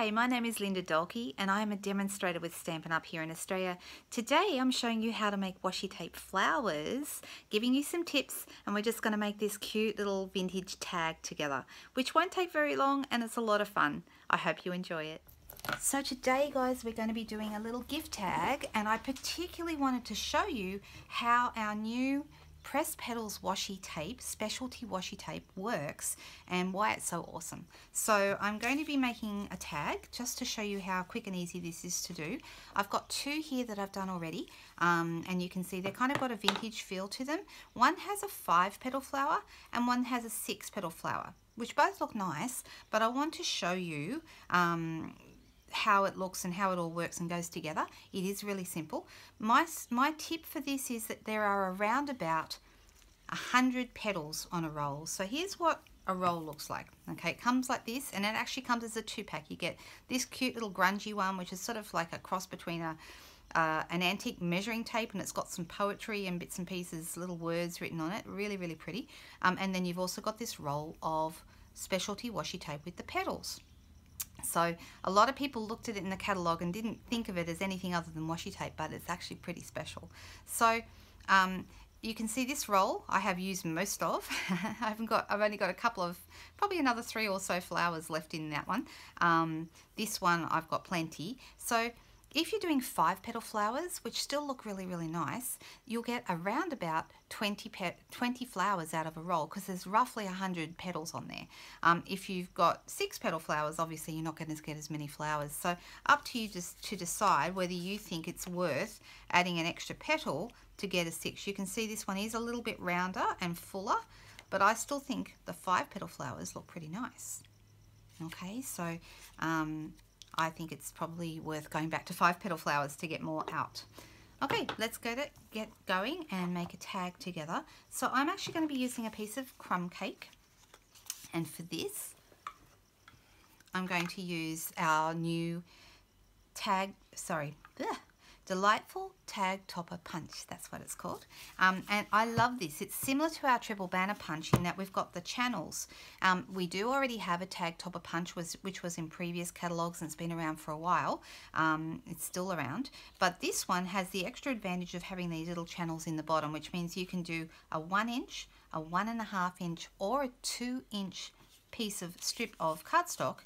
Hi, my name is Linda Dolke and I am a demonstrator with Stampin' Up! Here in Australia. Today I'm showing you how to make washi tape flowers, giving you some tips, and we're just going to make this cute little vintage tag together, which won't take very long and it's a lot of fun. I hope you enjoy it. So today guys, we're going to be doing a little gift tag, and I particularly wanted to show you how our new Pressed Petals washi tape, specialty washi tape, works and why it's so awesome. So I'm going to be making a tag just to show you how quick and easy this is to do. I've got two here that I've done already, and you can see they've kind of got a vintage feel to them. One has a 5-petal flower and one has a 6-petal flower, which both look nice, but I want to show you how it looks and how it all works and goes together. It is really simple. My tip for this is that there are around about 100 petals on a roll. So here's what a roll looks like. Okay, it comes like this, and it actually comes as a 2-pack. You get this cute little grungy one, which is sort of like a cross between an antique measuring tape, and it's got some poetry and bits and pieces, little words written on it. Really, really pretty. And then you've also got this roll of specialty washi tape with the petals. So a lot of people looked at it in the catalogue and didn't think of it as anything other than washi tape, but it's actually pretty special. So you can see this roll I have used most of. I've only got a couple of, probably another 3 or so flowers left in that one. This one I've got plenty. So if you're doing 5-petal flowers, which still look really, really nice, you'll get around about 20 flowers out of a roll, because there's roughly 100 petals on there. If you've got 6-petal flowers, obviously you're not going to get as many flowers. So up to you just to decide whether you think it's worth adding an extra petal to get a 6. You can see this one is a little bit rounder and fuller, but I still think the 5-petal flowers look pretty nice. Okay, so I think it's probably worth going back to 5-petal flowers to get more out. Okay, let's get going and make a tag together. So I'm actually going to be using a piece of crumb cake, and for this I'm going to use our new Delightful Tag Topper Punch. That's what it's called. And I love this. It's similar to our Triple Banner Punch in that we've got the channels. We do already have a Tag Topper Punch which was in previous catalogues and it's been around for a while. It's still around. But this one has the extra advantage of having these little channels in the bottom, which means you can do a 1 inch, a 1.5 inch, or a 2-inch piece of strip of cardstock,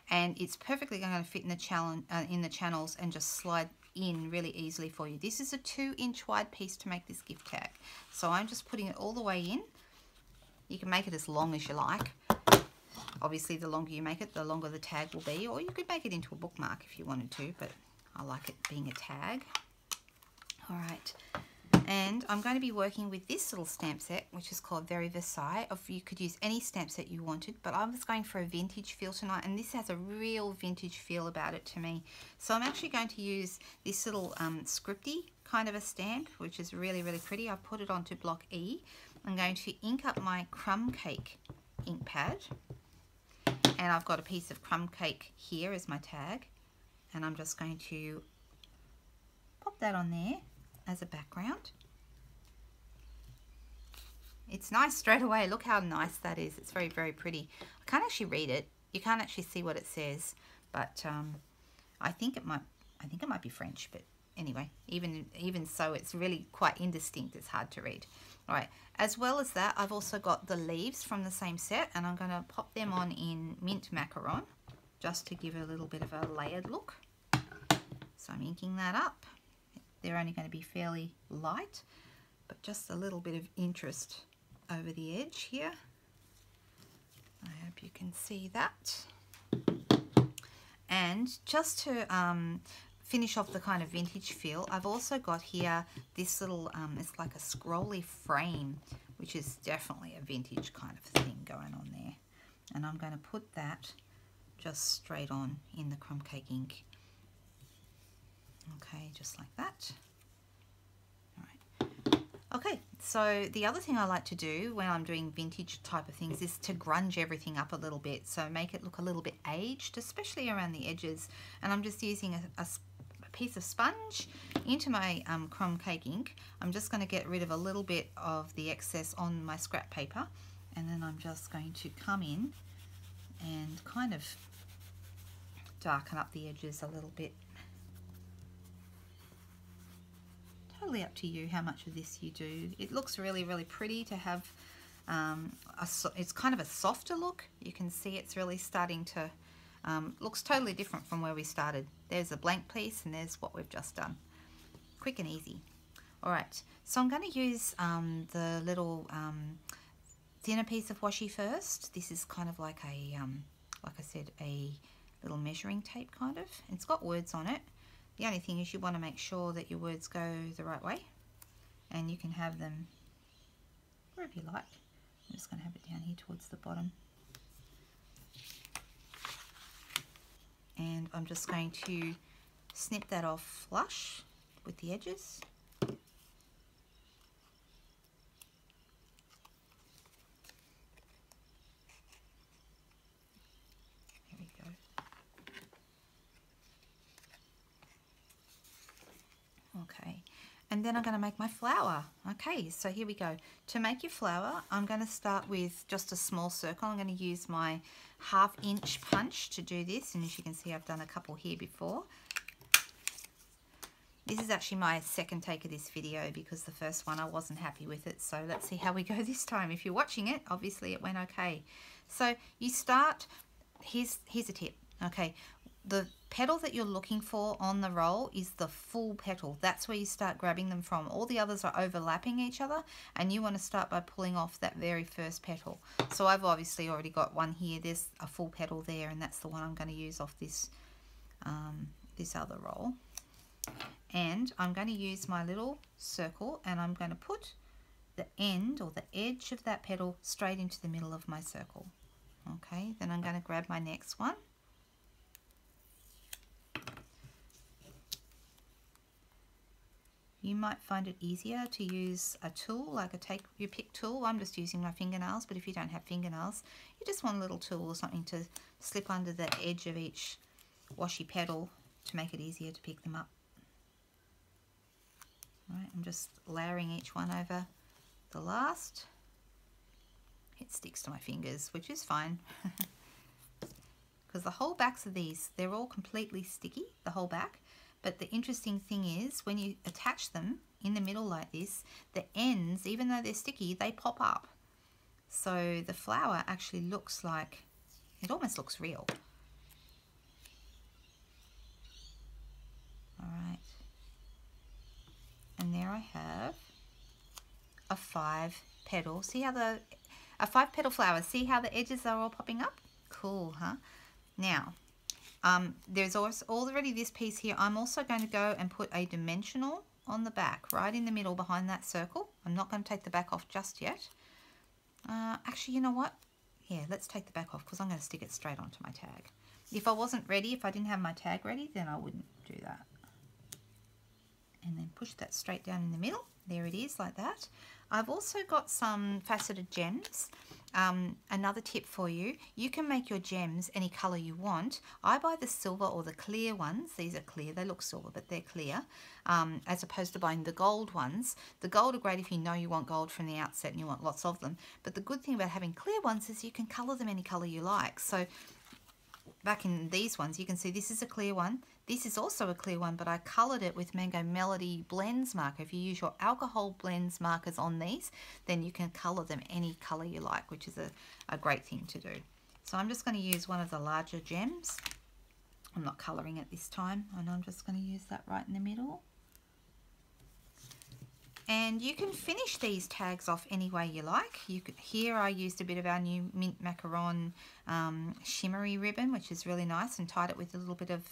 and it's perfectly going to fit in the channels and just slide in really easily for you. This is a 2-inch wide piece to make this gift tag. So I'm just putting it all the way in. You can make it as long as you like. Obviously the longer you make it, the longer the tag will be, or you could make it into a bookmark if you wanted to, but I like it being a tag. All right. And I'm going to be working with this little stamp set, which is called Very Versailles. You could use any stamp set you wanted, but I was going for a vintage feel tonight, and this has a real vintage feel about it to me. So I'm actually going to use this little scripty kind of a stamp, which is really, really pretty. I've put it onto block E. I'm going to ink up my crumb cake ink pad, and I've got a piece of crumb cake here as my tag, and I'm just going to pop that on there as a background. It's nice straight away. Look how nice that is. It's very, very pretty. I can't actually read it. You can't actually see what it says, but I think it might be French, but anyway, even so, it's really quite indistinct. It's hard to read. All right, as well as that, I've also got the leaves from the same set, and I'm going to pop them on in mint macaron just to give it a little bit of a layered look. So I'm inking that up. They're only going to be fairly light, but just a little bit of interest over the edge here. I hope you can see that. And just to finish off the kind of vintage feel, I've also got here this little, it's like a scrolly frame, which is definitely a vintage kind of thing going on there. And I'm going to put that just straight on in the crumb cake ink. Okay, just like that. All right. Okay, so the other thing I like to do when I'm doing vintage type of things is to grunge everything up a little bit, so make it look a little bit aged, especially around the edges. And I'm just using a piece of sponge into my crumb cake ink. I'm just going to get rid of a little bit of the excess on my scrap paper, and then I'm just going to come in and kind of darken up the edges a little bit. Totally up to you how much of this you do. It looks really, really pretty to have, it's kind of a softer look. You can see it's really starting to, looks totally different from where we started. There's a blank piece and there's what we've just done. Quick and easy. Alright, so I'm going to use the little thinner piece of washi first. This is kind of like a, like I said, a little measuring tape kind of. It's got words on it. The only thing is you want to make sure that your words go the right way, and you can have them wherever you like. I'm just going to have it down here towards the bottom. And I'm just going to snip that off flush with the edges. There we go. Okay, and then I'm going to make my flower. Okay, so here we go. To make your flower, I'm going to start with just a small circle. I'm going to use my 1/2 inch punch to do this, and as you can see, I've done a couple here before. This is actually my second take of this video because the first one I wasn't happy with it, so let's see how we go this time. If you're watching it, obviously it went okay. So you start, here's a tip, okay. The petal that you're looking for on the roll is the full petal. That's where you start grabbing them from. All the others are overlapping each other, and you want to start by pulling off that very first petal. So I've obviously already got one here. There's a full petal there, and that's the one I'm going to use off this, this other roll. And I'm going to use my little circle, and I'm going to put the end or the edge of that petal straight into the middle of my circle. Okay, then I'm going to grab my next one. You might find it easier to use a tool, like a take your pick tool. I'm just using my fingernails, but if you don't have fingernails, you just want a little tool or something to slip under the edge of each washi petal to make it easier to pick them up. All right, I'm just layering each one over the last. It sticks to my fingers, which is fine. Because the whole backs of these, they're all completely sticky, the whole back. But the interesting thing is when you attach them in the middle like this, the ends, even though they're sticky, they pop up. So the flower actually looks like, it almost looks real. All right. And there I have a 5 petal. See how a 5 petal flower, see how the edges are all popping up? Cool, huh? Now, there's also already this piece here. I'm also going to go and put a dimensional on the back, right in the middle behind that circle. I'm not going to take the back off just yet. Actually, you know what? Yeah, let's take the back off because I'm going to stick it straight onto my tag. If I wasn't ready, if I didn't have my tag ready, then I wouldn't do that. And then push that straight down in the middle. There it is, like that. I've also got some faceted gems. Another tip for you, you can make your gems any color you want. I buy the silver or the clear ones. These are clear, they look silver, but they're clear, as opposed to buying the gold ones. The gold are great if you know you want gold from the outset and you want lots of them. But the good thing about having clear ones is you can color them any color you like. So back in these ones, you can see this is a clear one. This is also a clear one, but I coloured it with Mango Melody Blends marker. If you use your alcohol blends markers on these, then you can colour them any colour you like, which is a great thing to do. So I'm just going to use one of the larger gems. I'm not colouring it this time, and I'm just going to use that right in the middle. And you can finish these tags off any way you like. Here I used a bit of our new mint macaron shimmery ribbon, which is really nice, and tied it with a little bit of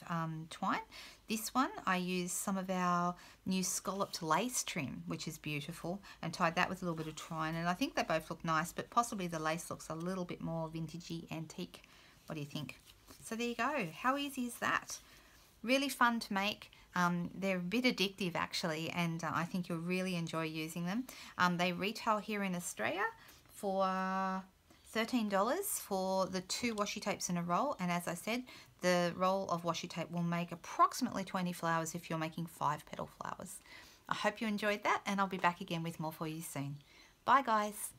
twine. This one I used some of our new scalloped lace trim, which is beautiful, and tied that with a little bit of twine. And I think they both look nice, but possibly the lace looks a little bit more vintagey, antique. What do you think? So there you go. How easy is that? Really fun to make. They're a bit addictive actually, and I think you'll really enjoy using them. They retail here in Australia for $13 for the 2 washi tapes in a roll, and as I said, the roll of washi tape will make approximately 20 flowers if you're making 5 petal flowers. I hope you enjoyed that, and I'll be back again with more for you soon. Bye guys.